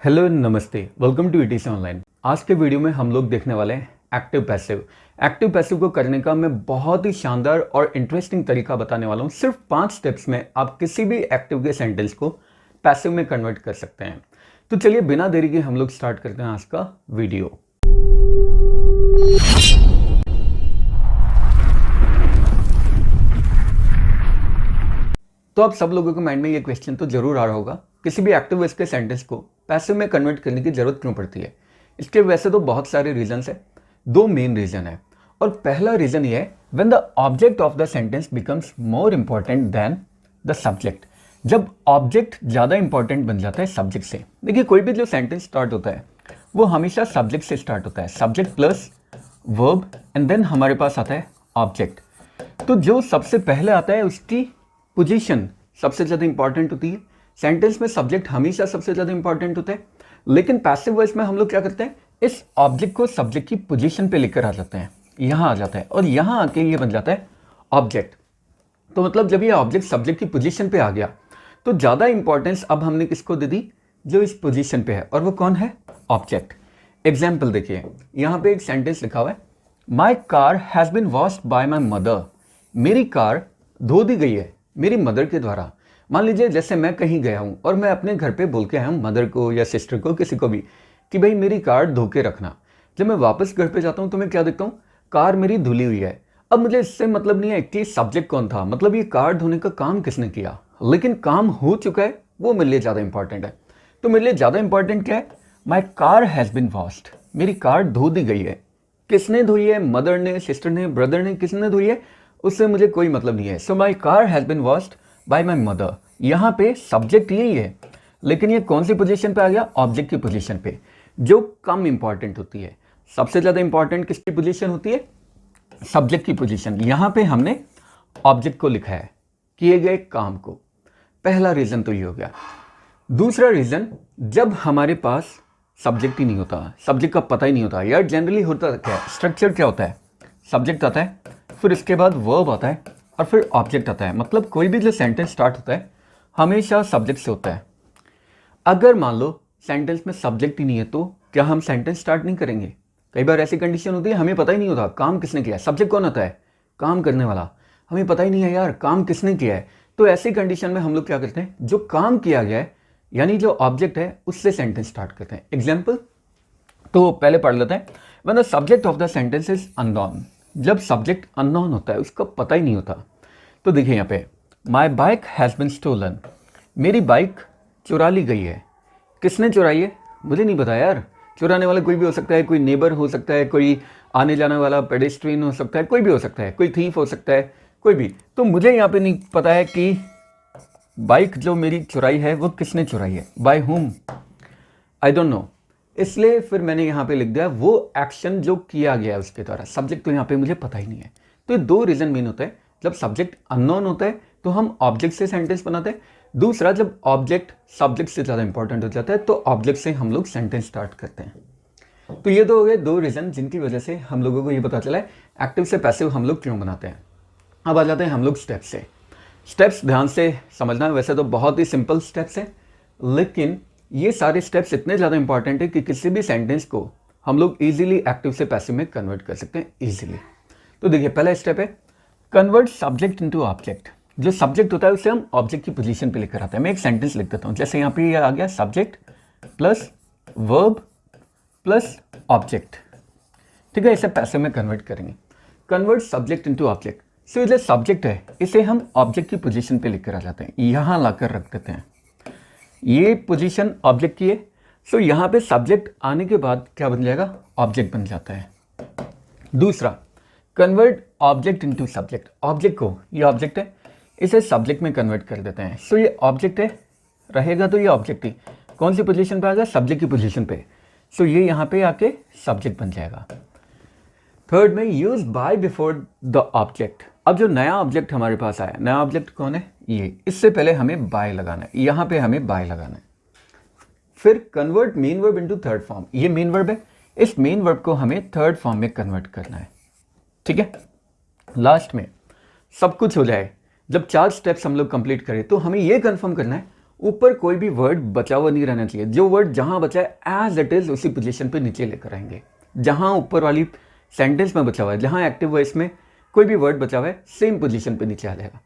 Hello नमस्ते, welcome to etc online. आज के वीडियो में हम लोग देखने वाले हैं एक्टिव पैसिव। एक्टिव पैसिव को करने का मैं बहुत ही शानदार और इंटरेस्टिंग तरीका बताने वाला हूँ। सिर्फ 5 स्टेप्स में आप किसी भी एक्टिव के सेंटेंस को पैसिव में कन्वर्ट कर सकते हैं। तो चलिए बिना देरी के हम लोग स्टार्ट करते हैं आज का वीडियो। तो आप सब लोगों के माइंड में ये क्वेश्चन तो जरूर आ रहा होगा, किसी भी एक्टिव वॉइस के सेंटेंस को पैसिव में कन्वर्ट करने की जरूरत क्यों पड़ती है। इसके वैसे तो बहुत सारे रीजंस है, 2 मेन रीजन है। और पहला रीजन ये है, when the object of the sentence becomes more important than the subject. जब ऑब्जेक्ट ज़्यादा इंपॉर्टेंट बन जाता है सब्जेक्ट से। देखिए, कोई भी जो सेंटेंस स्टार्ट होता है वो हमेशा सब्जेक्ट से स्टार्ट होता है, subject plus verb and then हमारे पास आता है ऑब्जेक्ट। तो जो सबसे पहले आता है उसकी पोजीशन सबसे ज़्यादा इंपॉर्टेंट होती है। सेंटेंस में सब्जेक्ट हमेशा सबसे ज़्यादा इंपॉर्टेंट होता है, लेकिन पैसिव वॉइस में हम लोग क्या करते हैं, इस ऑब्जेक्ट को सब्जेक्ट की पोजीशन पे लेकर आ जाते हैं, यहाँ आ जाता है और यहाँ आके ये बन जाता है ऑब्जेक्ट। तो मतलब जब ये ऑब्जेक्ट सब्जेक्ट की पोजीशन पे आ गया तो ज़्यादा इंपॉर्टेंस अब हमने किसको दे दी, जो इस पोजीशन पे है, और वो कौन है, ऑब्जेक्ट। एग्जाम्पल देखिए, यहाँ पे एक सेंटेंस लिखा हुआ है, माई car has been washed by my mother. मेरी कार धो दी गई है मेरी मदर के द्वारा। मान लीजिए जैसे मैं कहीं गया हूँ और मैं अपने घर पे बोल के आया हूँ मदर को या सिस्टर को, किसी को भी, कि भाई मेरी कार धो के रखना। जब मैं वापस घर पे जाता हूँ तो मैं क्या देखता हूँ, कार मेरी धुली हुई है। अब मुझे इससे मतलब नहीं है कि सब्जेक्ट कौन था, मतलब ये कार धोने का काम किसने किया, लेकिन काम हो चुका है, वो मेरे लिए ज़्यादा इंपॉर्टेंट है। तो मेरे लिए ज़्यादा इंपॉर्टेंट क्या है, माई कार हैज़ बिन वॉश्ड। मेरी कार धो दी गई है। किसने धोई है, मदर ने, सिस्टर ने, ब्रदर ने, किसने धोई है, उससे मुझे कोई मतलब नहीं है। So my car has been washed by my mother. यहाँ पे सब्जेक्ट यही है, लेकिन ये कौन सी पोजीशन पे आ गया, ऑब्जेक्ट की पोजीशन पे, जो कम इंपॉर्टेंट होती है। सबसे ज़्यादा इंपॉर्टेंट किसकी पोजीशन होती है, सब्जेक्ट की पोजीशन। यहाँ पे हमने ऑब्जेक्ट को लिखा है, किए गए काम को। पहला रीज़न तो ये हो गया। दूसरा रीज़न, जब हमारे पास सब्जेक्ट ही नहीं होता, सब्जेक्ट का पता ही नहीं होता। यार जनरली होता क्या है, स्ट्रक्चर क्या होता है, सब्जेक्ट आता है, फिर इसके बाद वर्ब आता है और फिर ऑब्जेक्ट आता है। मतलब कोई भी जो सेंटेंस स्टार्ट होता है हमेशा सब्जेक्ट से होता है। अगर मान लो सेंटेंस में सब्जेक्ट ही नहीं है तो क्या हम सेंटेंस स्टार्ट नहीं करेंगे। कई बार ऐसी कंडीशन होती है, हमें पता ही नहीं होता काम किसने किया है। सब्जेक्ट कौन आता है, काम करने वाला। हमें पता ही नहीं है यार काम किसने किया है। तो ऐसी कंडीशन में हम लोग क्या करते हैं, जो काम किया गया है यानी जो ऑब्जेक्ट है उससे सेंटेंस स्टार्ट करते हैं। एग्जाम्पल तो पहले पढ़ लेते हैं। When the subject of the sentence is unknown. जब सब्जेक्ट अननोन होता है, उसका पता ही नहीं होता। तो देखिए यहाँ पे, my bike has been stolen. मेरी बाइक चुरा ली गई है। किसने चुराई है, मुझे नहीं पता यार। चुराने वाला कोई भी हो सकता है, कोई नेबर हो सकता है, कोई आने जाने वाला पेडेस्ट्रियन हो सकता है, कोई भी हो सकता है, कोई थीफ हो सकता है, कोई भी। तो मुझे यहाँ पे नहीं पता है कि बाइक जो मेरी चुराई है वो किसने चुराई है, by whom, I don't know. इसलिए फिर मैंने यहाँ पे लिख दिया वो एक्शन जो किया गया है उसके द्वारा। सब्जेक्ट तो यहाँ पे मुझे पता ही नहीं है। तो ये 2 रीज़न मेन होता है। जब सब्जेक्ट अननोन होता है तो हम ऑब्जेक्ट से सेंटेंस बनाते हैं। दूसरा, जब ऑब्जेक्ट सब्जेक्ट से ज़्यादा इंपॉर्टेंट हो जाता है तो ऑब्जेक्ट से हम लोग सेंटेंस स्टार्ट करते हैं। तो ये तो हो गए 2 रीज़न जिनकी वजह से हम लोगों को ये पता चला है एक्टिव से पैसिव हम लोग क्यों बनाते हैं। अब आ जाते हैं हम लोग स्टेप्स से। स्टेप्स ध्यान से समझना है, वैसे तो बहुत ही सिंपल स्टेप्स हैं, लेकिन ये सारे स्टेप्स इतने ज़्यादा इंपॉर्टेंट है कि किसी भी सेंटेंस को हम लोग इजीली एक्टिव से पैसिव में कन्वर्ट कर सकते हैं इजीली। तो देखिए, पहला स्टेप है कन्वर्ट सब्जेक्ट इनटू ऑब्जेक्ट। जो सब्जेक्ट होता है उसे हम ऑब्जेक्ट की पोजीशन पे लेकर आते हैं। मैं एक सेंटेंस लिख देता हूँ, जैसे यहाँ पे ये आ गया subject plus verb plus object. ठीक है, इसे पैसिव में कन्वर्ट करेंगे। Convert subject into object. So जो सब्जेक्ट है इसे हम ऑब्जेक्ट की पोजीशन पे लेकर आ जाते हैं, यहाँ लाकर रख देते हैं। ये पोजीशन ऑब्जेक्ट की है। सो यहाँ पे सब्जेक्ट आने के बाद क्या बन जाएगा, ऑब्जेक्ट बन जाता है। दूसरा, convert object into subject. Object को, ये ऑब्जेक्ट है, इसे सब्जेक्ट में कन्वर्ट कर देते हैं। सो ये ऑब्जेक्ट है, रहेगा तो ये ऑब्जेक्ट ही कौन सी पोजीशन पे आ गया, सब्जेक्ट की पोजीशन पे। सो ये यहाँ पे आके सब्जेक्ट बन जाएगा। थर्ड में use by before the object. अब जो नया ऑब्जेक्ट हमारे पास आया, नया ऑब्जेक्ट कौन है, ये, इससे पहले हमें बाय लगाना है, यहाँ पे हमें बाय लगाना है। फिर convert main verb into third form. ये मेन वर्ब है, इस मेन वर्ब को हमें थर्ड फॉर्म में कन्वर्ट करना है। ठीक है, लास्ट में सब कुछ हो जाए, जब 4 स्टेप्स हम लोग कंप्लीट करें तो हमें ये कंफर्म करना है ऊपर कोई भी वर्ड बचा हुआ नहीं रहना चाहिए। जो वर्ड जहाँ बचा है एज इट इज़ उसी पोजीशन पे नीचे लेकर आएंगे। जहाँ ऊपर वाली सेंटेंस में बचा हुआ है, जहाँ एक्टिव वॉइस में कोई भी वर्ड बचा हुआ है, सेम पोजीशन पे नीचे आ जाएगा।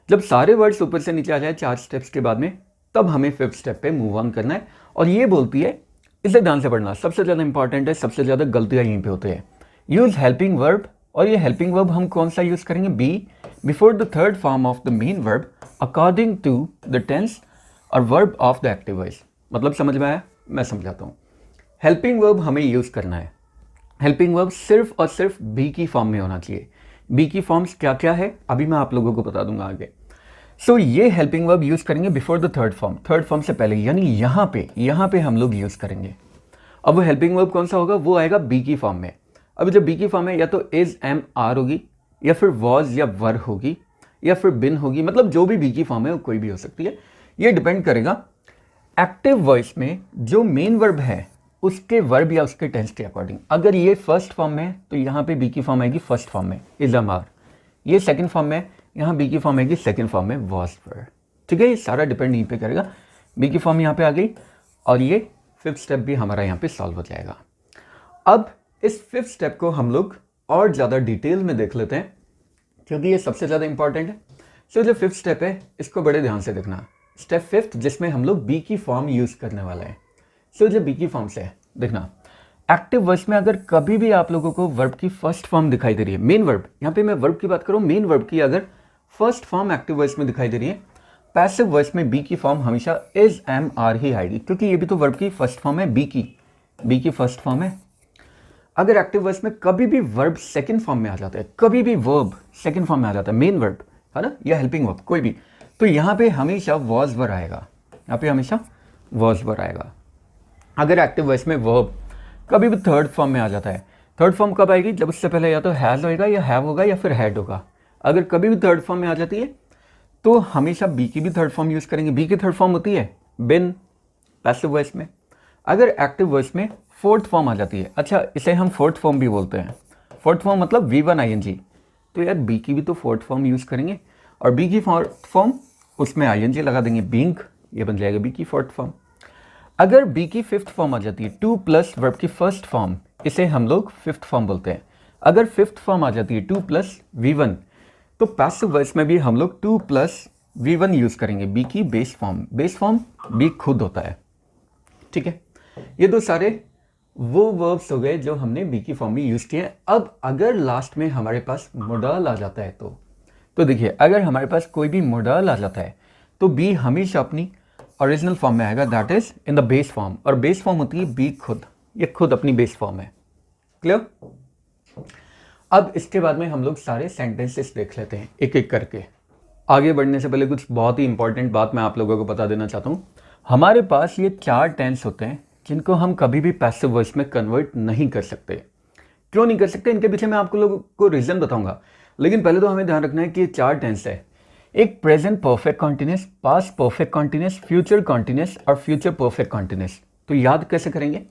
जब सारे वर्ड्स ऊपर से नीचे आ जाए 4 स्टेप्स के बाद में, तब हमें 5th स्टेप पे मूव ऑन करना है। और ये बोलती है, इसे ध्यान से पढ़ना, सबसे ज़्यादा इंपॉर्टेंट है, सबसे ज़्यादा गलतियाँ यहीं पे होती है। यूज़ हेल्पिंग वर्ब, और ये हेल्पिंग वर्ब हम कौन सा यूज़ करेंगे? Be before the third form of the main verb according to the tense और verb of the active voice. मतलब समझ में आया? मैं समझाता हूँ। हेल्पिंग वर्ब हमें यूज़ करना है। हेल्पिंग वर्ब सिर्फ और सिर्फ बी की फॉर्म में होना चाहिए। बी की फॉर्म्स क्या क्या है अभी मैं आप लोगों को बता दूंगा आगे। सो ये हेल्पिंग वर्ब यूज़ करेंगे before the third form, third form से पहले, यानी यहाँ पे हम लोग यूज़ करेंगे। अब वो हेल्पिंग वर्ब कौन सा होगा? वो आएगा बी की फॉर्म में। अब जब बी की फॉर्म है, या तो इज एम आर होगी, या फिर वॉज या वर होगी, या फिर बिन होगी। मतलब जो भी बी की फॉर्म है वो कोई भी हो सकती है। ये डिपेंड करेगा एक्टिव वॉइस में जो मेन वर्ब है उसके वर्ब या उसके टेंस के अकॉर्डिंग। अगर ये फर्स्ट फॉर्म में तो यहाँ पे बी की फॉर्म आएगी फर्स्ट फॉर्म में इज एम आर। ये सेकंड फॉर्म में, यहाँ बी की फॉर्म आएगी सेकंड फॉर्म में वॉज वर। ठीक है, ये सारा डिपेंड यहीं पे करेगा। बी की फॉर्म यहाँ पे आ गई और ये 5th स्टेप भी हमारा यहाँ पे सॉल्व हो जाएगा। अब इस 5th स्टेप को हम लोग और ज़्यादा डिटेल में देख लेते हैं, क्योंकि ये सबसे ज़्यादा इंपॉर्टेंट है। सो जो 5th स्टेप है इसको बड़े ध्यान से देखना। स्टेप 5th जिसमें हम लोग बी की फॉर्म यूज़ करने वाले हैं। सो जो बी की फॉर्म से है, देखना, एक्टिव वॉइस में अगर कभी भी आप लोगों को वर्ब की फर्स्ट फॉर्म दिखाई दे रही है, मेन वर्ब, यहाँ पे मैं वर्ब की बात करूँ, मेन वर्ब की अगर फर्स्ट फॉर्म एक्टिव वॉइस में दिखाई दे रही है, पैसिव वॉइस में बी की फॉर्म हमेशा इज एम आर ही आएगी, क्योंकि ये भी तो वर्ब की फर्स्ट फॉर्म है, बी की फर्स्ट फॉर्म है। अगर एक्टिव वॉइस में कभी भी वर्ब सेकंड फॉर्म में आ जाता है, कभी भी वर्ब सेकंड फॉर्म में आ जाता है, मेन वर्ब है ना, या हेल्पिंग वर्ब कोई भी, तो यहाँ पे हमेशा वॉज वर आएगा, यहाँ पे हमेशा वॉज वर आएगा। अगर एक्टिव वॉइस में वर्ब कभी भी थर्ड फॉर्म में आ जाता है, थर्ड फॉर्म कब आएगी? जब उससे पहले या तो हैज़ होगा, या हैव होगा, या फिर हैड होगा। अगर कभी भी थर्ड फॉर्म में आ जाती है तो हमेशा बी की भी थर्ड फॉर्म यूज़ करेंगे। बी की थर्ड फॉर्म होती है बिन, पैसिव वॉइस में। अगर एक्टिव वॉइस में फोर्थ फॉर्म आ जाती है, अच्छा इसे हम फोर्थ फॉर्म भी बोलते हैं, फोर्थ फॉर्म मतलब V1 ING, तो यार बी की भी तो फोर्थ फॉर्म यूज़ करेंगे, और बी की फोर्थ फॉर्म उसमें ING लगा देंगे, बीइंग, ये बन जाएगा बी की फोर्थ फॉर्म। अगर बी की 5th फॉर्म आ जाती है, 2 प्लस वर्ब की फर्स्ट फॉर्म, इसे हम लोग 5th फॉर्म बोलते हैं। अगर 5th फॉर्म आ जाती है 2 प्लस V1, तो पैसिव वॉइस में भी हम लोग 2 प्लस V1 यूज़ करेंगे, बी की base form. Base form be खुद होता है। ठीक है, ये तो सारे वो वर्ब्स हो गए जो हमने बी की फॉर्म में यूज़ किए हैं। अब अगर लास्ट में हमारे पास मोडल आ जाता है तो देखिए, अगर हमारे पास कोई भी मोडल आ जाता है तो बी हमेशा अपनी ओरिजिनल फॉर्म में आएगा, that is in the base form. और बेस फॉर्म होती है बी खुद, ये खुद अपनी बेस फॉर्म है। क्लियर? अब इसके बाद में हम लोग सारे सेंटेंसेस देख लेते हैं एक एक करके। आगे बढ़ने से पहले कुछ बहुत ही इंपॉर्टेंट बात मैं आप लोगों को बता देना चाहता हूँ। हमारे पास ये 4 टेंस होते हैं जिनको हम कभी भी पैसिव वॉइस में कन्वर्ट नहीं कर सकते। क्यों नहीं कर सकते? इनके पीछे मैं आपको लोगों को रीज़न बताऊंगा, लेकिन पहले तो हमें ध्यान रखना है कि ये 4 टेंस है। एक present perfect continuous, past perfect continuous, future continuous और फ्यूचर परफेक्ट कॉन्टिन्यूस। तो याद कैसे करेंगे?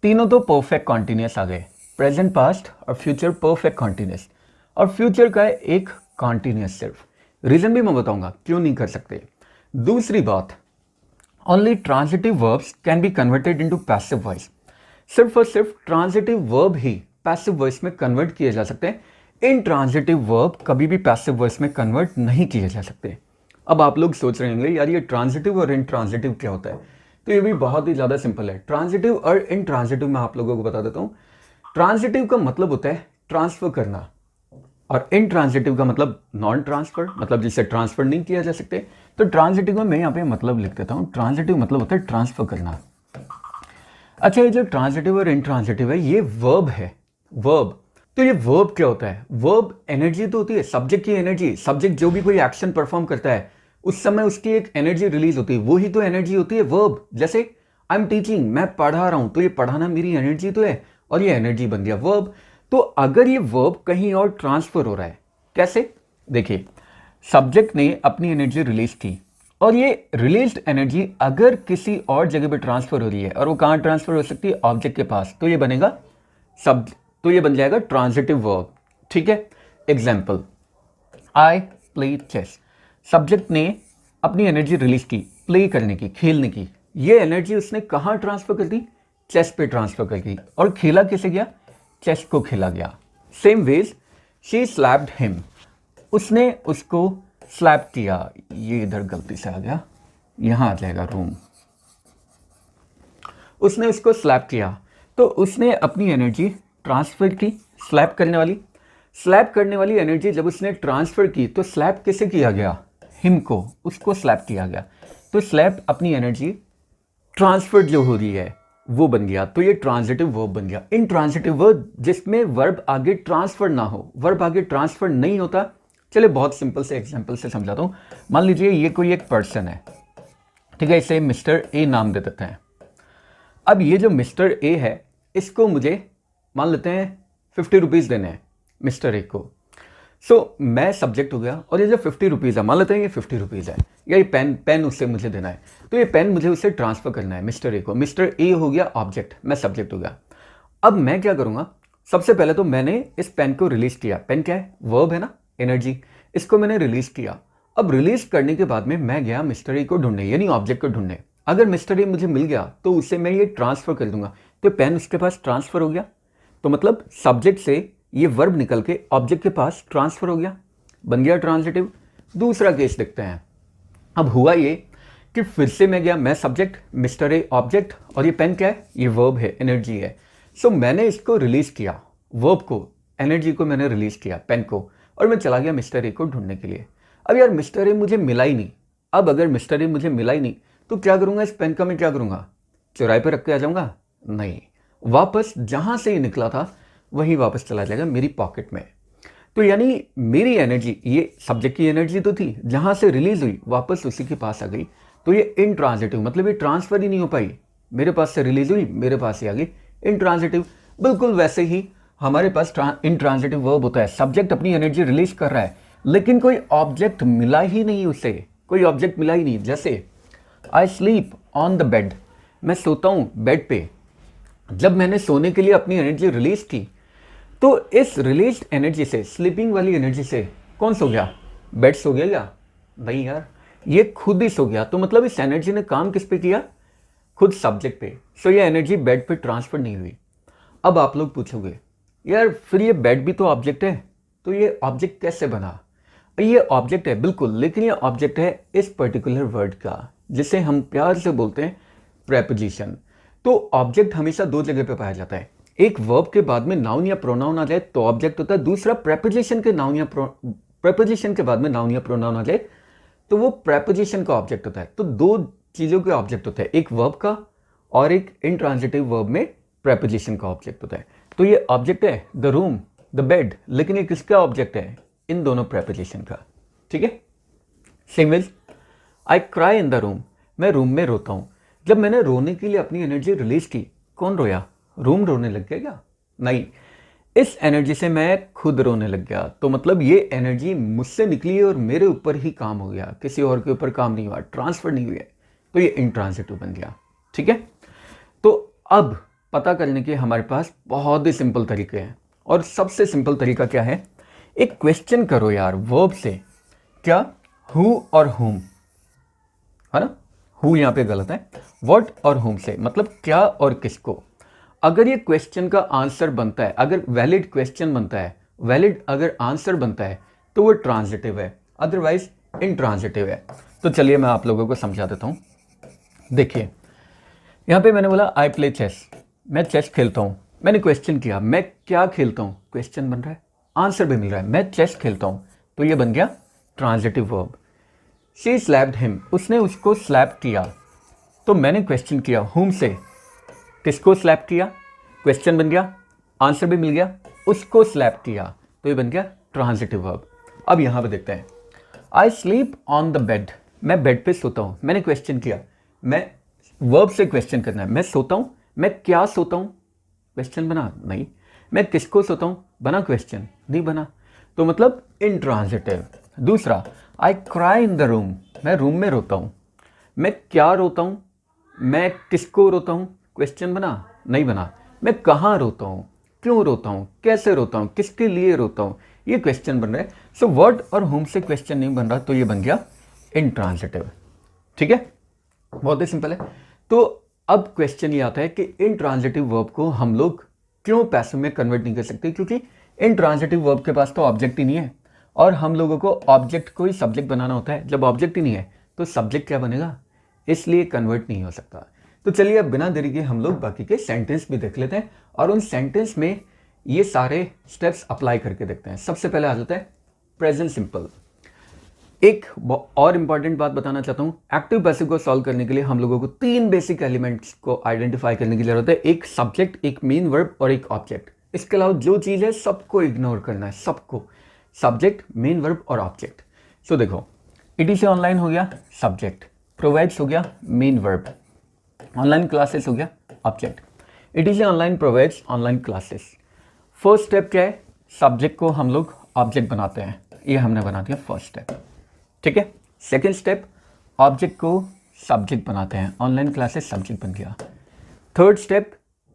तीनों तो परफेक्ट कॉन्टिन्यूस आ गए, प्रेजेंट, पास्ट और फ्यूचर परफेक्ट कॉन्टिन्यूस, और फ्यूचर का है एक कॉन्टिन्यूस सिर्फ। रीज़न भी मैं बताऊंगा क्यों नहीं कर सकते। दूसरी बात, only transitive verbs can be converted into passive voice. सिर्फ और सिर्फ ट्रांजिटिव वर्ब ही पैसिव वॉइस में कन्वर्ट किए जा सकते हैं। इनट्रांजिटिव वर्ब कभी भी पैसिव वॉइस में कन्वर्ट नहीं किए जा सकते। अब आप लोग सोच रहे होंगे यार ये ट्रांजिटिव और इनट्रांजिटिव क्या होता है? तो ये भी बहुत ही ज़्यादा सिंपल है। ट्रांजिटिव और इनट्रांजिटिव मैं आप लोगों को बता देता हूँ। ट्रांजिटिव का मतलब होता है ट्रांसफर करना, और इनट्रांजिटिव का मतलब नॉन ट्रांसफर, मतलब जिसे ट्रांसफर नहीं किया जा सकते। तो ट्रांजिटिव में मैं यहाँ पे मतलब लिख देता हूँ, ट्रांजिटिव मतलब होता है ट्रांसफर करना। अच्छा, ये जो ट्रांजिटिव और इनट्रांजिटिव है ये वर्ब है, वर्ब। तो ये वर्ब क्या होता है? वर्ब एनर्जी तो होती है, सब्जेक्ट की एनर्जी। सब्जेक्ट जो भी कोई एक्शन परफॉर्म करता है उस समय उसकी एक एनर्जी रिलीज होती है, वही तो एनर्जी होती है वर्ब। जैसे आई एम टीचिंग, मैं पढ़ा रहा हूँ, तो ये पढ़ाना मेरी एनर्जी तो है, और ये एनर्जी बन गया वर्ब। तो अगर ये वर्ब कहीं और ट्रांसफर हो रहा है, कैसे? देखिए, सब्जेक्ट ने अपनी एनर्जी रिलीज की, और ये रिलीज्ड एनर्जी अगर किसी और जगह पे ट्रांसफर हो रही है, और वो कहाँ ट्रांसफर हो सकती है? ऑब्जेक्ट के पास, तो ये बनेगा तो ये बन जाएगा ट्रांजिटिव वर्ब। ठीक है, example, I play chess. Subject ने अपनी एनर्जी रिलीज की, प्ले करने की, खेलने की, ये एनर्जी उसने कहाँ ट्रांसफर कर दी? चेस्ट पे ट्रांसफर कर दी। और खेला कैसे गया? चेस्ट को खेला गया। Same ways she slapped him, उसने उसको स्लैप किया। ये इधर गलती से आ गया, यहां आ जाएगा रूम। उसने उसको स्लैप किया, तो उसने अपनी एनर्जी ट्रांसफर की। स्लैप करने वाली एनर्जी जब उसने ट्रांसफर की तो स्लैप कैसे किया गया? हिम को, उसको स्लैप किया गया। तो स्लैप अपनी एनर्जी ट्रांसफर जो हो रही है वो बन गया। तो ये ट्रांजिटिव वर्ब बन गया। इन ट्रांजिटिव वर्ब जिसमें वर्ब आगे ट्रांसफर ना हो, वर्ब आगे ट्रांसफर नहीं होता। चलिए बहुत सिंपल से एग्जांपल से समझाता हूँ। मान लीजिए ये कोई एक पर्सन है, ठीक है, इसे मिस्टर ए नाम दे देते हैं। अब ये जो मिस्टर ए है, इसको मुझे मान लेते हैं 50 रुपीज़ देने हैं मिस्टर ए को। सो मैं सब्जेक्ट हो गया, और ये जो 50 रुपीज़ है, मान लेते हैं ये 50 रुपीज़ है, या ये पेन उससे मुझे देना है। तो ये पेन मुझे उससे ट्रांसफ़र करना है मिस्टर ए को। मिस्टर ए हो गया ऑब्जेक्ट, मैं सब्जेक्ट हो गया। अब मैं क्या करूँगा? सबसे पहले तो मैंने इस पेन को रिलीज़ किया। पेन क्या है? वर्ब है ना, एनर्जी। इसको मैंने रिलीज़ किया। अब रिलीज़ करने के बाद में मैं गया मिस्टर ए को ढूंढने, यानी ऑब्जेक्ट को ढूंढने। अगर मिस्टर ए मुझे मिल गया तो उससे मैं ये ट्रांसफ़र कर दूंगा, तो पेन उसके पास ट्रांसफ़र हो गया। तो मतलब सब्जेक्ट से ये वर्ब निकल के ऑब्जेक्ट के पास ट्रांसफ़र हो गया, बन गया ट्रांजिटिव। दूसरा केस देखते हैं। अब हुआ ये कि फिर से मैं गया, मैं सब्जेक्ट, मिस्टर ए ऑब्जेक्ट, और ये पेन क्या है? ये वर्ब है, एनर्जी है। सो मैंने इसको रिलीज़ किया, वर्ब को, एनर्जी को मैंने रिलीज़ किया, पेन को, और मैं चला गया मिस्टर ए को ढूंढने के लिए। अब यार मिस्टर ए मुझे मिला ही नहीं। अब अगर मिस्टर ए मुझे मिला ही नहीं तो क्या करूँगा? इस पेन का मैं क्या करूँगा? चौराहे पर रख के आ जाऊँगा? नहीं, वापस जहाँ से ये निकला था वहीं वापस चला जाएगा मेरी पॉकेट में। तो यानी मेरी एनर्जी, ये सब्जेक्ट की एनर्जी तो थी, जहाँ से रिलीज हुई वापस उसी के पास आ गई। तो ये इनट्रांजिटिव, मतलब ये ट्रांसफ़र ही नहीं हो पाई। मेरे पास से रिलीज हुई, मेरे पास ही आ गई, इनट्रांजिटिव। बिल्कुल वैसे ही हमारे पास इनट्रांजिटिव वर्ब होता है। सब्जेक्ट अपनी एनर्जी रिलीज कर रहा है, लेकिन कोई ऑब्जेक्ट मिला ही नहीं उसे, कोई ऑब्जेक्ट मिला ही नहीं। जैसे I sleep on the bed, मैं सोता हूँ बेड पे। जब मैंने सोने के लिए अपनी एनर्जी रिलीज की, तो इस रिलीज एनर्जी से, स्लीपिंग वाली एनर्जी से कौन सो गया? बेड सो गया क्या? नहीं यार, ये खुद ही सो गया। तो मतलब इस एनर्जी ने काम किस पे किया? खुद सब्जेक्ट पे। सो ये एनर्जी बेड पे ट्रांसफर नहीं हुई। अब आप लोग पूछोगे यार फिर ये बेड भी तो ऑब्जेक्ट है, तो ये ऑब्जेक्ट कैसे बना? ये ऑब्जेक्ट है बिल्कुल, लेकिन ये ऑब्जेक्ट है इस पर्टिकुलर वर्ड का, जिसे हम प्यार से बोलते हैं प्रेपोजिशन। तो ऑब्जेक्ट हमेशा दो जगह पे पाया जाता है। एक वर्ब के बाद में नाउन या प्रोनाउन आ जाए तो ऑब्जेक्ट होता है। दूसरा प्रेपोजिशन के नाउन या प्रेपोजिशन के बाद में नाउन या प्रोनाउन आ जाए तो वो प्रेपोजिशन का ऑब्जेक्ट होता है। तो दो चीज़ों के ऑब्जेक्ट होते हैं, एक वर्ब का और एक इनट्रांजिटिव वर्ब में प्रेपोजिशन का ऑब्जेक्ट होता है। तो ये ऑब्जेक्ट है द रूम, द बेड, लेकिन ये किसका ऑब्जेक्ट है? इन दोनों प्रेपोजिशन का। ठीक है। Same is I cry in the room, मैं रूम में रोता हूँ। जब मैंने रोने के लिए अपनी एनर्जी रिलीज की, कौन रोया? रूम रोने लग गया क्या? नहीं, इस एनर्जी से मैं खुद रोने लग गया। तो मतलब ये एनर्जी मुझसे निकली और मेरे ऊपर ही काम हो गया, किसी और के ऊपर काम नहीं हुआ, ट्रांसफर नहीं हुआ। तो ये इंट्रांजिटिव बन गया। ठीक है। तो अब पता करने के हमारे पास बहुत ही सिंपल तरीके हैं, और सबसे सिंपल तरीका क्या है? एक क्वेश्चन करो यार वर्ब से। क्या? हु और हुम, है ना? हु यहाँ पे गलत है, व्हाट और हुम से, मतलब क्या और किसको। अगर ये क्वेश्चन का आंसर बनता है, अगर वैलिड क्वेश्चन बनता है, वैलिड अगर आंसर बनता है, तो वो ट्रांजिटिव है, अदरवाइज इनट्रांजिटिव है। तो चलिए मैं आप लोगों को समझा देता हूँ। देखिए यहाँ पे मैंने बोला आई प्ले चेस, मैं चेस खेलता हूँ। मैंने क्वेश्चन किया मैं क्या खेलता हूँ, क्वेश्चन बन रहा है, आंसर भी मिल रहा है, मैं चेस खेलता हूँ। तो ये बन गया transitive verb. She slapped him, उसने उसको स्लैप किया। तो मैंने क्वेश्चन किया हुम से, किसको स्लैप किया, क्वेश्चन बन गया, आंसर भी मिल गया, उसको स्लैप किया। तो ये बन गया ट्रांजिटिव वर्ब। अब यहाँ पे देखते हैं, I sleep on the bed, मैं बेड पे सोता हूँ। मैंने क्वेश्चन किया, मैं वर्ब से क्वेश्चन करना है, मैं सोता हूँ, मैं क्या सोता हूँ, क्वेश्चन बना नहीं, मैं किसको सोता हूँ, बना क्वेश्चन नहीं बना। तो मतलब इनट्रांजिटिव। दूसरा, I cry in the room, मैं रूम में रोता हूँ। मैं क्या रोता हूँ, मैं किसको रोता हूँ, क्वेश्चन बना नहीं बना। मैं कहाँ रोता हूँ, क्यों रोता हूँ, कैसे रोता हूँ, किसके लिए रोता हूँ, ये क्वेश्चन बन रहा है। सो वर्ड और होम से क्वेश्चन नहीं बन रहा, तो ये बन गया इनट्रांजिटिव। ठीक है। बहुत ही सिंपल है। तो अब क्वेश्चन ये आता है कि इंट्रांजिटिव वर्ब को हम लोग क्यों पैसिव में कन्वर्ट नहीं कर सकते, क्योंकि इंट्रांजिटिव वर्ब के पास तो ऑब्जेक्ट ही नहीं है और हम लोगों को ऑब्जेक्ट को ही सब्जेक्ट बनाना होता है। जब ऑब्जेक्ट ही नहीं है तो सब्जेक्ट क्या बनेगा, इसलिए कन्वर्ट नहीं हो सकता। तो चलिए अब बिना देरी के हम लोग बाकी के सेंटेंस भी देख लेते हैं और उन सेंटेंस में ये सारे स्टेप्स अप्लाई करके देखते हैं। सबसे पहले आ जाता है प्रेजेंट सिंपल। एक और इंपॉर्टेंट बात बताना चाहता हूँ, एक्टिव पैसिव को सॉल्व करने के लिए हम लोगों को 3 बेसिक एलिमेंट्स को आइडेंटिफाई करने की जरूरत है, एक सब्जेक्ट, एक मेन वर्ब और एक ऑब्जेक्ट। इसके अलावा जो चीज़ है सबको इग्नोर करना है, सबको, सब्जेक्ट, मेन वर्ब और ऑब्जेक्ट। सो देखो, ईटीसी ऑनलाइन हो गया सब्जेक्ट, प्रोवाइड्स हो गया मेन वर्ब, ऑनलाइन क्लासेस हो गया object. Etc online provides online classes. First step क्या है, सब्जेक्ट को हम लोग ऑब्जेक्ट बनाते हैं, ये हमने बना दिया फर्स्ट स्टेप, ठीक है। सेकेंड स्टेप, ऑब्जेक्ट को सब्जेक्ट बनाते हैं, ऑनलाइन क्लासेस सब्जेक्ट बन गया। थर्ड स्टेप,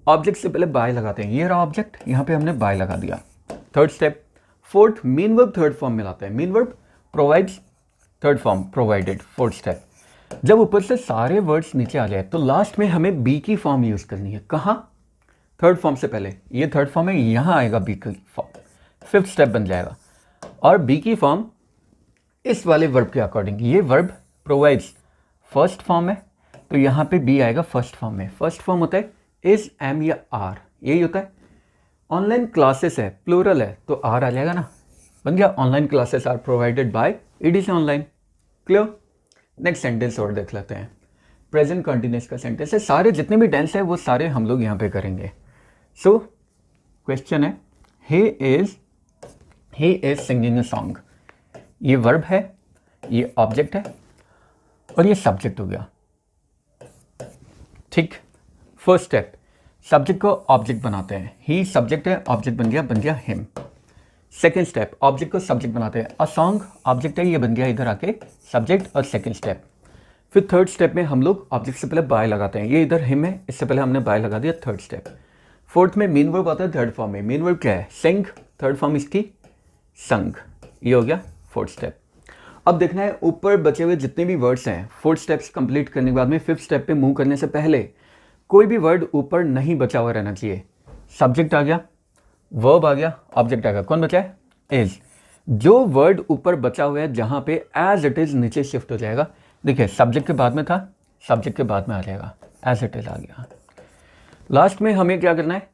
ऑब्जेक्ट से पहले बाय लगाते हैं, ये रहा ऑब्जेक्ट, यहाँ पे हमने बाय लगा दिया, third step. Fourth, main verb third form में लाते हैं, main verb provides third form provided, fourth step. जब ऊपर से सारे वर्ड्स नीचे आ जाए तो लास्ट में हमें बी की फॉर्म यूज करनी है, कहाँ, थर्ड फॉर्म से पहले, ये थर्ड फॉर्म है, यहाँ आएगा बी की फॉर्म, फिफ्थ स्टेप बन जाएगा। और बी की फॉर्म इस वाले वर्ब के अकॉर्डिंग, ये वर्ब प्रोवाइड्स फर्स्ट फॉर्म है तो यहाँ पे बी आएगा फर्स्ट फॉर्म में। फर्स्ट फॉर्म होता है इज, एम या आर, यही होता है। ऑनलाइन क्लासेस है, प्लूरल है तो आर आ जाएगा ना, बन गया online classes are provided by ETC online. Clear. Next sentence और देख लेते हैं, प्रेजेंट कंटिन्यूअस का सेंटेंस है, सारे जितने भी टेंस है वो सारे हम लोग यहाँ पे करेंगे। सो क्वेश्चन है, he is singing a song, ये वर्ब है, ये ऑब्जेक्ट है और ये सब्जेक्ट हो गया, ठीक। फर्स्ट स्टेप, सब्जेक्ट को ऑब्जेक्ट बनाते हैं, ही सब्जेक्ट है, ऑब्जेक्ट बन गया हिम। सेकेंड स्टेप, ऑब्जेक्ट को सब्जेक्ट बनाते हैं, अ सॉन्ग ऑब्जेक्ट है, ये बन गया इधर आके सब्जेक्ट और सेकेंड स्टेप। फिर थर्ड स्टेप में हम लोग ऑब्जेक्ट से पहले बाय लगाते हैं, ये इधर हिम है, इससे पहले हमने बाय लगा दिया, थर्ड स्टेप। फोर्थ में मेन वर्ब आता है थर्ड फॉर्म में, मेन वर्ब क्या है, सिंग, थर्ड फॉर्म इसकी संग, ये हो गया फोर्थ स्टेप। अब देखना है ऊपर बचे हुए जितने भी वर्ड्स हैं, फोर्थ स्टेप्स कंप्लीट करने के बाद में फिफ्थ स्टेप पे मूव करने से पहले कोई भी वर्ड ऊपर नहीं बचा हुआ रहना चाहिए। सब्जेक्ट आ गया, वर्ब आ गया, ऑब्जेक्ट आ गया, कौन बचा है, इज। जो वर्ड ऊपर बचा हुआ है जहां पे एज इट इज नीचे शिफ्ट हो जाएगा, देखिए सब्जेक्ट के बाद में था, सब्जेक्ट के बाद में आ जाएगा, एज इट इज आ गया। लास्ट में हमें क्या करना है,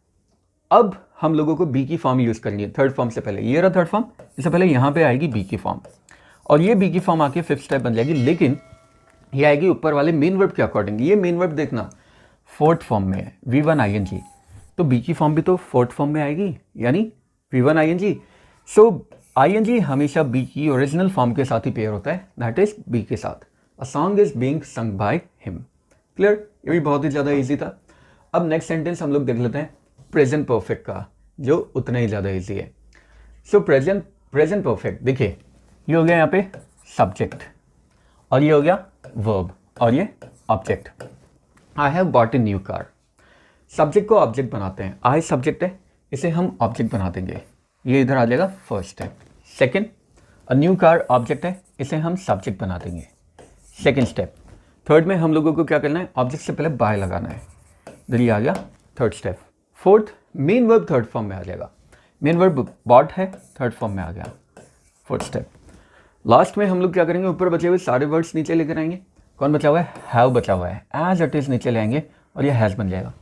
अब हम लोगों को बी की फॉर्म यूज करनी है, थर्ड फॉर्म से पहले, ये रहा थर्ड फॉर्म, इससे पहले यहाँ पे आएगी बी की फॉर्म और ये बी की फॉर्म आके फिफ्थ स्टेप बन जाएगी, लेकिन ये आएगी ऊपर वाले मेन वर्ब के अकॉर्डिंग। ये मेन वर्ब देखना फोर्थ फॉर्म में है, V1 ING, तो बी की फॉर्म भी तो फोर्थ फॉर्म में आएगी, यानी V1 ING। सो ING हमेशा बी की ओरिजिनल फॉर्म के साथ ही पेयर होता है, दैट इज बी के साथ। A song is being sung by him. Clear, ये भी बहुत ही ज़्यादा ईजी था। अब नेक्स्ट सेंटेंस हम लोग देख लेते हैं प्रेजेंट परफेक्ट का, जो उतना ही ज़्यादा ईजी है। सो प्रेजेंट परफेक्ट, देखिए ये हो गया यहाँ पे सब्जेक्ट और ये हो गया वर्ब और ये object. I have bought a new car, subject को ऑब्जेक्ट बनाते हैं, आई सब्जेक्ट है, इसे हम ऑब्जेक्ट बना देंगे, ये इधर आ जाएगा फर्स्ट स्टेप। सेकेंड, अ न्यू कार ऑब्जेक्ट है, इसे हम सब्जेक्ट बना देंगे, सेकेंड स्टेप। थर्ड में हम लोगों को क्या करना है, ऑब्जेक्ट से पहले बाय लगाना है, इधर ये आ गया third step. Fourth, main verb third form में आ जाएगा, मेन वर्ब बॉट है, थर्ड फॉर्म में आ गया, फोर्थ स्टेप। लास्ट में हम लोग क्या करेंगे, ऊपर बचे हुए सारे वर्ड्स नीचे लेकर आएंगे, कौन बचा हुआ है, हैव बचा हुआ है, एज इट इज नीचे लाएंगे और ये हैज़ बन जाएगा।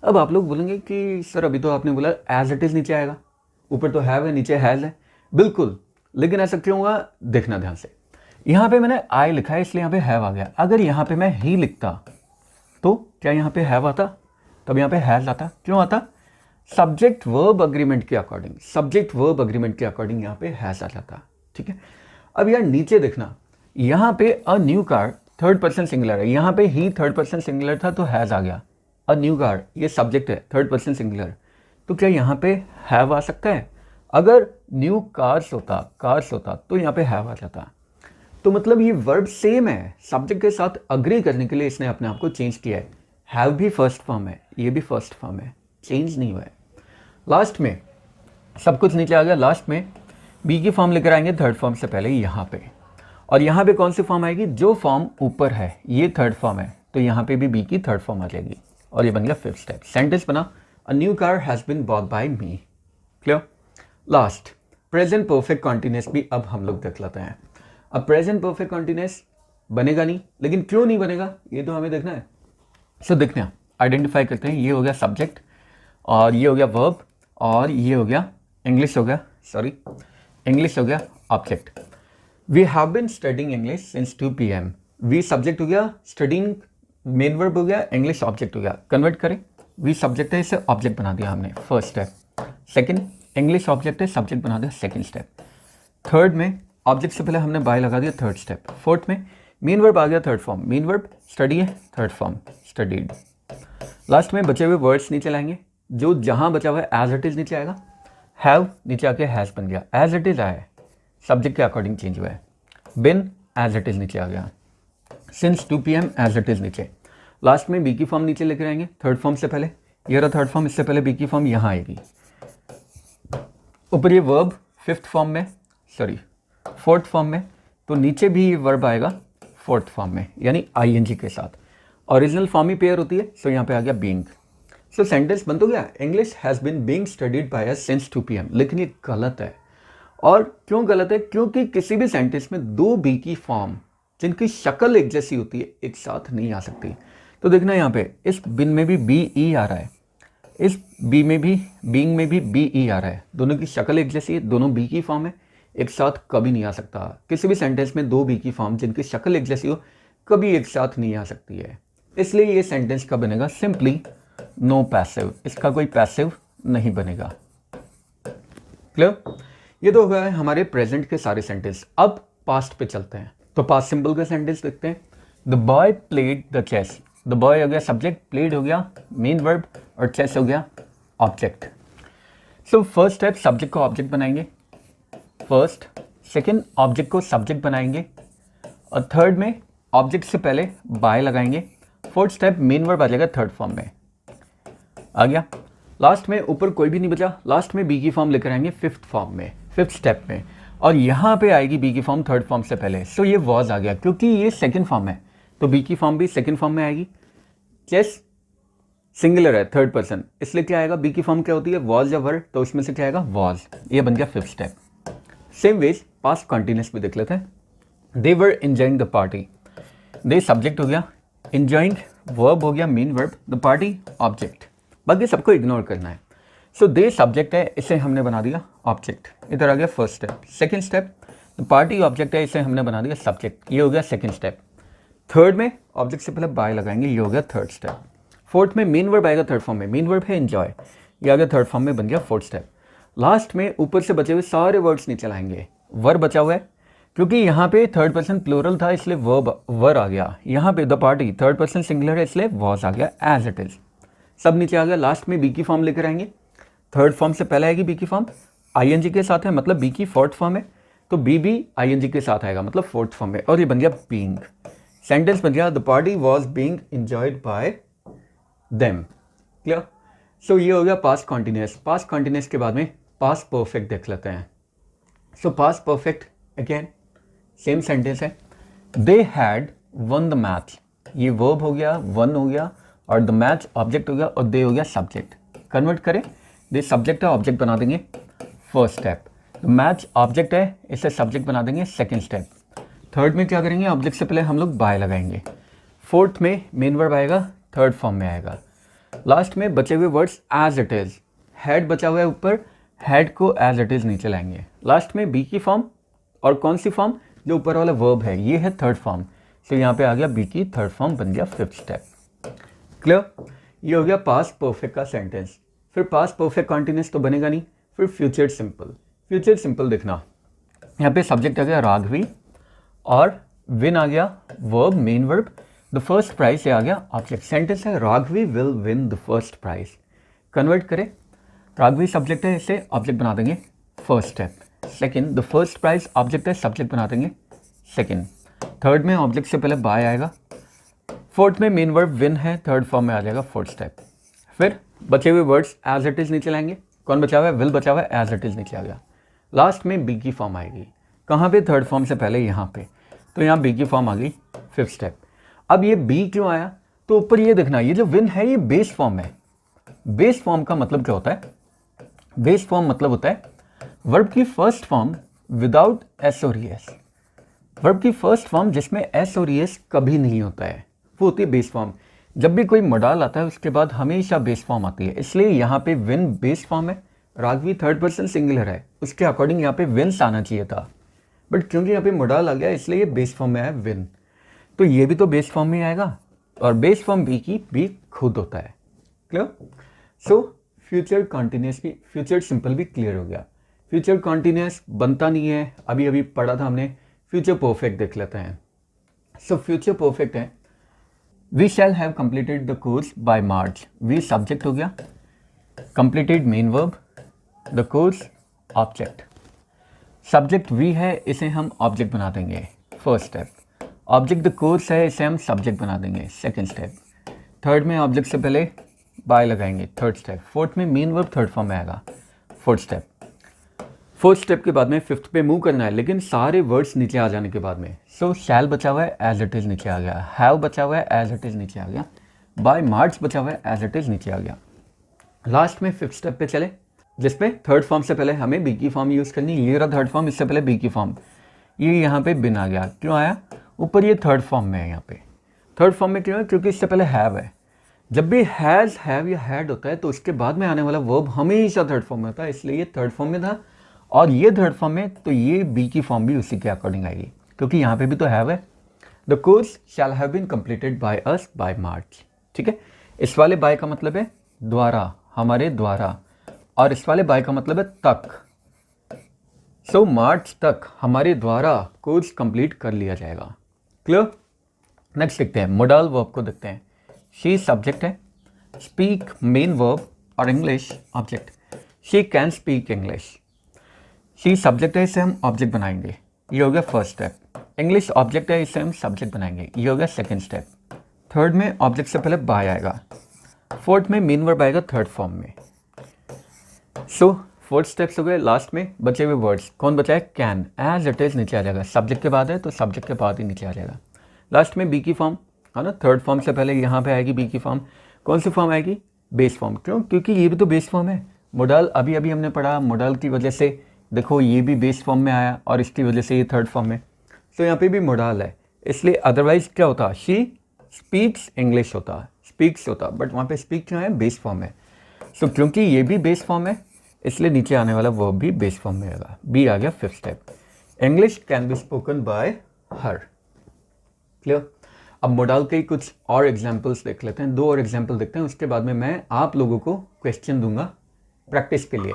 अब आप लोग बोलेंगे कि सर अभी तो आपने बोला एज इट इज नीचे आएगा, ऊपर तो हैव है नीचे हैज़ है, बिल्कुल, लेकिन ऐसा क्यों हुआ, देखना ध्यान से। यहाँ पे मैंने आई लिखा है इसलिए यहाँ पे हैव आ गया, अगर यहाँ पे मैं ही लिखता तो क्या यहाँ पे हैव आता, तब यहाँ पे हैज़ आता, क्यों आता, सब्जेक्ट वर्ब अग्रीमेंट के अकॉर्डिंग, सब्जेक्ट वर्ब अग्रीमेंट के अकॉर्डिंग यहाँ पे हैज़ आ जाता, ठीक है। अब यार नीचे देखना, यहाँ पे अ new car third person singular है, यहाँ पे ही थर्ड पर्सन सिंगुलर था तो हैज़ आ गया, अ न्यू कार ये सब्जेक्ट है थर्ड पर्सन सिंगुलर, तो क्या यहाँ पे हैव आ सकता है, अगर न्यू कार्स होता तो यहाँ पे हैव आ जाता। तो मतलब ये वर्ब सेम है, सब्जेक्ट के साथ अग्री करने के लिए इसने अपने आप को चेंज किया है, हैव भी फर्स्ट फॉर्म है, ये भी फर्स्ट फॉर्म है, चेंज नहीं हुआ है। लास्ट में सब कुछ नीचे आ गया, लास्ट में बी की फॉर्म लेकर आएंगे थर्ड फॉर्म से पहले यहाँ पे, और यहाँ पे कौन सी फॉर्म आएगी, जो फॉर्म ऊपर है ये थर्ड फॉर्म है, तो यहाँ पे भी बी की थर्ड फॉर्म आ जाएगी और ये बन गया फिफ्थ स्टेप। सेंटेंस बना a new car has been bought by me. Clear. Last present perfect continuous भी अब हम लोग देख लेते हैं। अब प्रेजेंट परफेक्ट कॉन्टिन्यूस बनेगा नहीं, लेकिन क्यों नहीं बनेगा ये तो हमें देखना है। सो देखते हैं, आइडेंटिफाई करते हैं। ये हो गया सब्जेक्ट और ये हो गया वर्ब और ये हो गया इंग्लिश हो गया object. We have been studying English since 2 PM। We subject हो गया, स्टडिंग मेन वर्ब हो गया, इंग्लिश ऑब्जेक्ट हो गया। कन्वर्ट करें, वी सब्जेक्ट है, इसे ऑब्जेक्ट बना दिया हमने, first step. Second, English object है, सब्जेक्ट बना दिया, सेकंड स्टेप। थर्ड में ऑब्जेक्ट से पहले हमने बाय लगा दिया, थर्ड स्टेप। फोर्थ में मेन वर्ब आ गया, third form, main verb study है, थर्ड फॉर्म स्टडीड। लास्ट में बचे हुए वर्ड्स नीचे लाएंगे, जो जहां बचा हुआ है एज इट इज नीचे आएगा, हैव नीचे आके हैज बन गया, एज इट इज आया है, सब्जेक्ट के अकॉर्डिंग चेंज हुआ है। बिन एज इट इज नीचे आ गया, since 2 PM as it is नीचे। लास्ट में बी की फॉर्म नीचे लेकर आएंगे, थर्ड फॉर्म से पहले, ये रहा थर्ड फॉर्म, इससे पहले बी की फॉर्म यहाँ आएगी। ऊपर ये वर्ब फोर्थ फॉर्म में, तो नीचे भी ये वर्ब आएगा फोर्थ फॉर्म में, यानी ING के साथ। ओरिजिनल फॉर्म ही पेयर होती है, सो यहाँ पे आ गया बीइंग। सो सेंटेंस बन तो गया, English has been being studied by us since 2 PM। लेकिन ये गलत है। और क्यों गलत है? क्योंकि किसी भी सेंटेंस में दो बी की फॉर्म जिनकी शक्ल एक जैसी होती है एक साथ नहीं आ सकती। तो देखना यहाँ पे, इस बिन में भी BE आ रहा है, इस बी में भी, बीइंग में भी BE आ रहा है। दोनों की शक्ल एक जैसी है, दोनों बी की फॉर्म है, एक साथ कभी नहीं आ सकता। किसी भी सेंटेंस में दो बी की फॉर्म जिनकी शक्ल एक जैसी हो कभी एक साथ नहीं आ सकती है। इसलिए ये सेंटेंस का बनेगा सिंपली नो पैसिव, इसका कोई पैसिव नहीं बनेगा। क्लियर? ये तो हो गया है हमारे प्रेजेंट के सारे सेंटेंस। अब पास्ट पे चलते हैं, तो पास्ट सिंपल का सेंटेंस देखते हैं। The boy played the chess. The boy हो गया सब्जेक्ट, प्लेड हो गया मेन वर्ब और चेस हो गया object. So first step, subject को ऑब्जेक्ट बनाएंगे फर्स्ट, सेकंड ऑब्जेक्ट को सब्जेक्ट बनाएंगे और थर्ड में ऑब्जेक्ट से पहले बाय लगाएंगे। फोर्थ स्टेप मेन वर्ब आ जाएगा थर्ड फॉर्म में आ गया। लास्ट में ऊपर कोई भी नहीं बचा, लास्ट में बी की फॉर्म लेकर आएंगे फिफ्थ फॉर्म में, फिफ्थ स्टेप में, और यहाँ पे आएगी बी की फॉर्म थर्ड फॉर्म से पहले। सो ये वॉज आ गया, क्योंकि ये सेकंड फॉर्म है तो बी की फॉर्म भी सेकंड फॉर्म में आएगी। चेस सिंगुलर है, थर्ड पर्सन, इसलिए क्या आएगा, बी की फॉर्म क्या होती है, वॉज या वर, तो उसमें से क्या आएगा, वॉज। ये बन गया fifth step. Same way past continuous भी देख लेते हैं। They were enjoying the party. They subject हो गया, एंजॉइंग वर्ब हो गया main verb, the party object. बाकी सबको इग्नोर करना है। सो दे सब्जेक्ट है, इसे हमने बना दिया ऑब्जेक्ट, इधर आ गया first step. Second step, the party object है, इसे हमने बना दिया सब्जेक्ट, ये हो गया सेकंड स्टेप। थर्ड में ऑब्जेक्ट से पहले बाय लगाएंगे, ये हो गया थर्ड स्टेप। फोर्थ में मेन वर्ब आएगा थर्ड फॉर्म में, मेन वर्ब है एंजॉय, ये आ गया थर्ड फॉर्म में, बन गया फोर्थ स्टेप। लास्ट में ऊपर से बचे हुए सारे वर्ड्स नीचे लाएंगे। वर्ब बचा हुआ है, क्योंकि यहाँ पे थर्ड पर्सन प्लूरल था इसलिए वर आ गया। यहाँ पे the party third person singular है इसलिए वॉज आ गया एज इट इज, सब नीचे आ गया। लास्ट में बी की फॉर्म लेकर आएंगे, थर्ड फॉर्म से पहले आएगी बी की फॉर्म, ING के साथ है मतलब बी की फोर्थ फॉर्म है, तो बी भी ING के साथ आएगा मतलब फोर्थ फॉर्म में, और ये बन गया बीइंग। सेंटेंस बन गया the party was being enjoyed by them. Clear? So ये हो गया पास्ट कॉन्टिन्यूस। पास्ट कॉन्टिन्यूस के बाद में पास्ट परफेक्ट देख लेते हैं। So past perfect again same sentence है, they had won the match, ये वर्ब हो गया, वन हो गया, और द मैच ऑब्जेक्ट हो गया, और दे हो गया सब्जेक्ट। कन्वर्ट करें, दे सब्जेक्ट है, ऑब्जेक्ट बना देंगे फर्स्ट स्टेप। मैच ऑब्जेक्ट है, इसे सब्जेक्ट बना देंगे सेकंड स्टेप। थर्ड में क्या करेंगे, ऑब्जेक्ट से पहले हम लोग बाय लगाएंगे। फोर्थ में मेन वर्ब आएगा, थर्ड फॉर्म में आएगा। लास्ट में बचे हुए words as it is, had बचा हुआ है ऊपर, हैड को एज इट इज नीचे लाएंगे। लास्ट में बी की फॉर्म, और कौन सी फॉर्म, जो ऊपर वाला वर्ब है ये है थर्ड फॉर्म, तो यहाँ पे आ गया बी की थर्ड फॉर्म, बन गया फिफ्थ स्टेप। क्लियर? ये हो गया पास्ट परफेक्ट का सेंटेंस। फिर पास्ट परफेक्ट कॉन्टिन्यूस तो बनेगा नहीं, फिर फ्यूचर सिंपल। फ्यूचर सिंपल देखना, यहाँ पे सब्जेक्ट आ गया राघवी, और विन आ गया verb main verb, the first prize ये आ गया ऑब्जेक्ट। सेंटेंस है Raghavi will win the first prize. Convert करें, राघवी सब्जेक्ट है, इसे ऑब्जेक्ट बना देंगे first step. Second, the first prize object है, सब्जेक्ट बना देंगे सेकंड। थर्ड में ऑब्जेक्ट से पहले बाय आएगा। फोर्थ में मेन वर्ब विन है, थर्ड फॉर्म में आ जाएगा फोर्थ स्टेप। फिर बचे हुए वर्ड्स एज इट इज नीचे लाएंगे। कौन बचा हुआ है, विल बचा हुआ है, एज इट इज नीचे आ गया। लास्ट में बी की फॉर्म आएगी, कहाँ पे, थर्ड फॉर्म से पहले यहाँ पे, तो यहाँ बी की फॉर्म आ गई फिफ्थ स्टेप। अब ये बी क्यों आया, तो ऊपर ये देखना, ये जो विन है ये बेस फॉर्म है। बेस फॉर्म का मतलब क्या होता है? बेस फॉर्म मतलब होता है वर्ब की फर्स्ट फॉर्म विदाउट एस और एस। वर्ब की फर्स्ट फॉर्म जिसमें एस और एस कभी नहीं होता है, वो होती है बेस फॉर्म। जब भी कोई मॉडल आता है उसके बाद हमेशा बेस फॉर्म आती है, इसलिए यहाँ पे विन बेस फॉर्म है। राघवी थर्ड पर्सन सिंगुलर है, उसके अकॉर्डिंग यहाँ पे विंस आना चाहिए था, बट क्योंकि यहाँ पे मॉडल आ गया इसलिए ये बेस फॉर्म में है विन। तो ये भी तो बेस फॉर्म में आएगा, और बेस फॉर्म बी की बी खुद होता है। क्लियर? सो फ्यूचर कॉन्टिन्यूस भी, फ्यूचर सिंपल भी क्लियर हो गया। फ्यूचर कॉन्टिन्यूस बनता नहीं है, अभी अभी पढ़ा था हमने। फ्यूचर परफेक्ट देख लेते हैं। सो फ्यूचर परफेक्ट है we shall have completed the course by March. We subject हो गया, completed main verb, the course object. Subject we है, इसे हम ऑब्जेक्ट बना देंगे, first step. Object the course है, इसे हम सब्जेक्ट बना देंगे, सेकंड स्टेप। थर्ड में ऑब्जेक्ट से पहले बाय लगाएंगे, थर्ड स्टेप। फोर्थ में मेन वर्ब थर्ड फॉर्म में आएगा, फोर्थ स्टेप। फोर्थ स्टेप के बाद में फिफ्थ पे मूव करना है, लेकिन सारे वर्ड्स नीचे आ जाने के बाद में। सो शैल बचा हुआ है, एज इट इज नीचे आ गया। हैव बचा हुआ है, एज इट इज नीचे आ गया। बाय मार्च बचा हुआ है, एज इट इज नीचे आ गया। लास्ट में फिफ्थ स्टेप पे चले, जिसमें थर्ड फॉर्म से पहले हमें बी की फॉर्म यूज़ करनी। ये रहा थर्ड फॉर्म, इससे पहले बी की फॉर्म। ये यहाँ पे बिन आ गया, क्यों आया? ऊपर ये थर्ड फॉर्म में है, यहाँ पे थर्ड फॉर्म में क्यों है? क्योंकि इससे पहले हैव है। जब भी हैज़, हैव या हैड होता है तो उसके बाद में आने वाला वर्ब हमेशा थर्ड फॉर्म में होता है, इसलिए ये थर्ड फॉर्म में था। और ये थर्ड फॉर्म में, तो ये बी की फॉर्म भी उसी के अकॉर्डिंग आएगी, क्योंकि यहाँ पे भी तो हैव है। The course shall have been completed by us by March. ठीक है, इस वाले बाय का मतलब है द्वारा, हमारे द्वारा, और इस वाले बाय का मतलब है तक। सो मार्च तक हमारे द्वारा कोर्स कंप्लीट कर लिया जाएगा। क्लियर? नेक्स्ट देखते हैं, मोडल वर्ब को देखते हैं। शी सब्जेक्ट है, स्पीक मेन वर्ब और English object. She can speak English. She subject है, इसे हम ऑब्जेक्ट बनाएंगे, ये हो गया फर्स्ट स्टेप। इंग्लिश ऑब्जेक्ट है, इसे हम सब्जेक्ट बनाएंगे, ये हो गया सेकंड स्टेप। थर्ड में ऑब्जेक्ट से पहले बाय आएगा। फोर्थ में मेन वर्ब आएगा थर्ड फॉर्म में। सो फोर्थ स्टेप्स हो गए। लास्ट में बचे हुए वर्ड्स, कौन बचा है? कैन, एज इट इज नीचे आ जाएगा। सब्जेक्ट के बाद है तो सब्जेक्ट के बाद ही नीचे आ जाएगा। लास्ट में बी की फॉर्म है ना, थर्ड फॉर्म से पहले यहाँ पे आएगी बी की फॉर्म। कौन सी फॉर्म आएगी? Base form. क्यों? क्योंकि ये भी तो बेस फॉर्म है। मॉडल अभी अभी हमने पढ़ा, मॉडल की वजह से देखो ये भी बेस फॉर्म में आया और इसकी वजह से ये थर्ड फॉर्म में। तो यहाँ पे भी मॉडल है, इसलिए अदरवाइज क्या होता? शी स्पीक्स इंग्लिश होता, स्पीक्स होता, बट वहाँ पे स्पीक क्या है? बेस फॉर्म है। सो क्योंकि ये भी बेस फॉर्म है इसलिए नीचे आने वाला वर्ब भी बेस फॉर्म में आएगा। बी आ गया fifth step. English can be spoken by her. Clear? अब मॉडल के कुछ और एग्जाम्पल्स देख लेते हैं, 2 और एग्जाम्पल देखते हैं, उसके बाद में मैं आप लोगों को क्वेश्चन दूंगा प्रैक्टिस के लिए।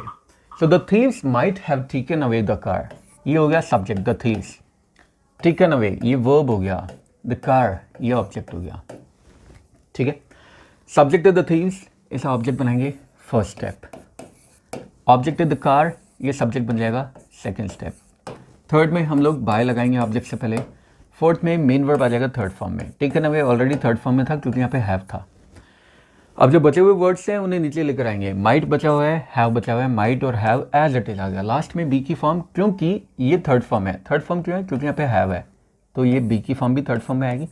So the thieves might have taken away the car. ये हो गया subject, the thieves. Taken away ये वर्ब हो गया, द कार ये ऑब्जेक्ट हो गया। ठीक है, सब्जेक्ट है द थीव्स, इसे ऑब्जेक्ट बनाएंगे, फर्स्ट स्टेप। ऑब्जेक्ट है द कार, ये सब्जेक्ट बन जाएगा, सेकंड स्टेप। थर्ड में हम लोग बाय लगाएंगे ऑब्जेक्ट से पहले। फोर्थ में मेन वर्ब आ जाएगा थर्ड फॉर्म में। Taken away already third form में था क्योंकि यहाँ पे हैव था। अब जो बचे हुए वर्ड्स हैं उन्हें नीचे लेकर आएंगे। माइट बचा हुआ है, हैव बचा हुआ है, माइट और हैव एज इट इज आ गया। लास्ट में बी की फॉर्म, क्योंकि ये थर्ड फॉर्म है। थर्ड फॉर्म क्यों है? क्योंकि यहाँ पे हैव है, तो ये बी की फॉर्म भी थर्ड फॉर्म में आएगी।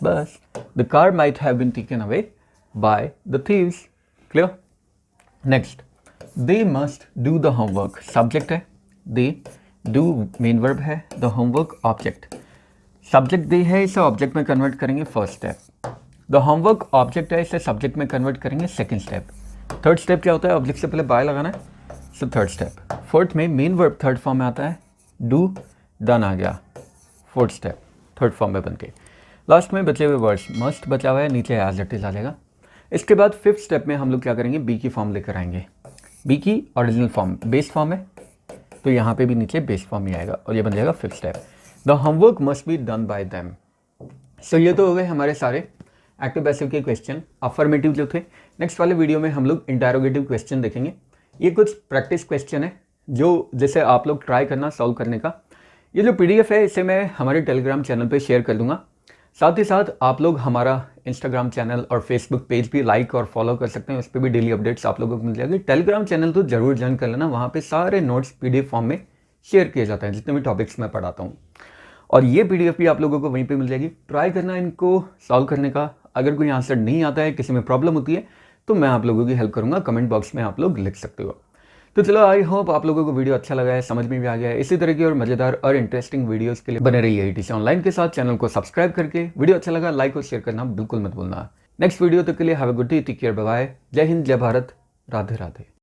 बस, the car might have been taken away by the thieves. Clear? Next, they must do the homework. Subject है, दे, डू मेन वर्ब है, the homework object. Subject they है, इसे object में convert करेंगे, first step. The homework object है, इसे subject में convert करेंगे, सेकंड स्टेप। थर्ड स्टेप क्या होता है? ऑब्जेक्ट से पहले बाय लगाना है, सो थर्ड स्टेप। फोर्थ में मेन वर्ब थर्ड फॉर्म में आता है, डू, डन आ गया, फोर्थ स्टेप, थर्ड फॉर्म में बन के। लास्ट में बचे हुए वर्ड्स, मस्ट बचा हुआ है, नीचे एज इट इज आ जाएगा। इसके बाद फिफ्थ स्टेप में हम लोग क्या करेंगे? बी की फॉर्म लेकर आएंगे। बी की ओरिजिनल फॉर्म बेस फॉर्म है, तो यहाँ पे भी नीचे बेस फॉर्म ही आएगा और ये बन जाएगा fifth step. The homework must be done by them. So ये तो हो गए हमारे सारे एक्टिव पैसिव के क्वेश्चन, अफर्मेटिव जो थे। नेक्स्ट वाले वीडियो में हम लोग इंटरोगेटिव क्वेश्चन देखेंगे। ये कुछ प्रैक्टिस क्वेश्चन है जो जैसे आप लोग ट्राई करना सॉल्व करने का। ये जो PDF है इसे मैं हमारे टेलीग्राम चैनल पे शेयर कर दूंगा। साथ ही साथ आप लोग हमारा इंस्टाग्राम चैनल और फेसबुक पेज भी लाइक और फॉलो कर सकते हैं, उस पर भी डेली अपडेट्स आप लोगों को मिल जाएगी। टेलीग्राम चैनल तो जरूर ज्वाइन कर लेना, वहाँ पे सारे नोट्स PDF फॉर्म में शेयर किए जाते हैं जितने भी टॉपिक्स मैं पढ़ाता हूँ, और ये PDF भी आप लोगों को वहीं पे मिल जाएगी। ट्राई करना इनको सॉल्व करने का, अगर कोई आंसर नहीं आता है, किसी में प्रॉब्लम होती है, तो मैं आप लोगों की हेल्प करूँगा। कमेंट बॉक्स में आप लोग लिख सकते हो। तो चलो, आई होप आप लोगों को वीडियो अच्छा लगा है, समझ में भी आ गया है। इसी तरह की और मज़ेदार और इंटरेस्टिंग वीडियोस के लिए बने रहिए ETC ऑनलाइन के साथ। चैनल को सब्सक्राइब करके वीडियो अच्छा लगा लाइक और शेयर करना बिल्कुल मत भूलना। नेक्स्ट वीडियो तक के लिए have a good day, take care, bye bye. जय हिंद, जय भारत, राधे राधे।